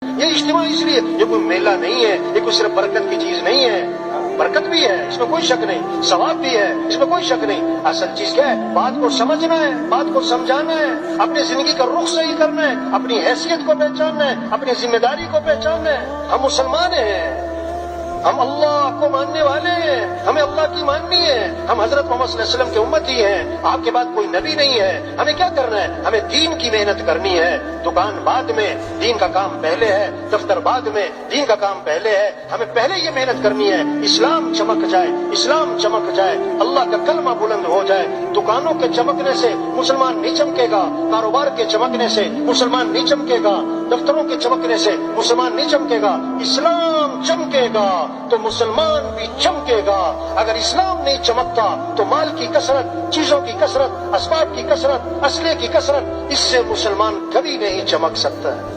ये इज्तिमा इसलिए, ये कोई मेला नहीं है, ये कोई सिर्फ बरकत की चीज नहीं है। बरकत भी है, इसमें कोई शक नहीं, सवाब भी है, इसमें कोई शक नहीं। असल चीज क्या है? बात को समझना है, बात को समझाना है, अपनी जिंदगी का रुख सही करना है, अपनी हैसियत को पहचानना है, अपनी जिम्मेदारी को पहचानना है। हम मुसलमान हैं, हम अल्लाह को मानने वाले हैं, हमें अल्लाह की माननी है। हम हजरत मोहम्मद सल्लल्लाहु अलैहि वसल्लम के उम्मती हैं, आपके बाद कोई नबी नहीं है। हमें क्या करना है? हमें दीन की मेहनत करनी है। दुकान बाद में, दीन का काम पहले है। दफ्तर बाद में, दीन का काम पहले है। हमें पहले ये मेहनत करनी है, इस्लाम चमक जाए, इस्लाम चमक जाए, अल्लाह का कलमा बुलंद हो जाए। दुकानों के चमकने से मुसलमान नहीं चमकेगा, कारोबार के चमकने से मुसलमान नहीं चमकेगा, दफ्तरों के चमकने से मुसलमान नहीं चमकेगा। इस्लाम चमकेगा तो मुसलमान भी चमकेगा। अगर इस्लाम नहीं चमकता तो माल की कसरत, चीजों की कसरत, असबाब की कसरत, असले की कसरत, इससे मुसलमान कभी नहीं चमक सकता है।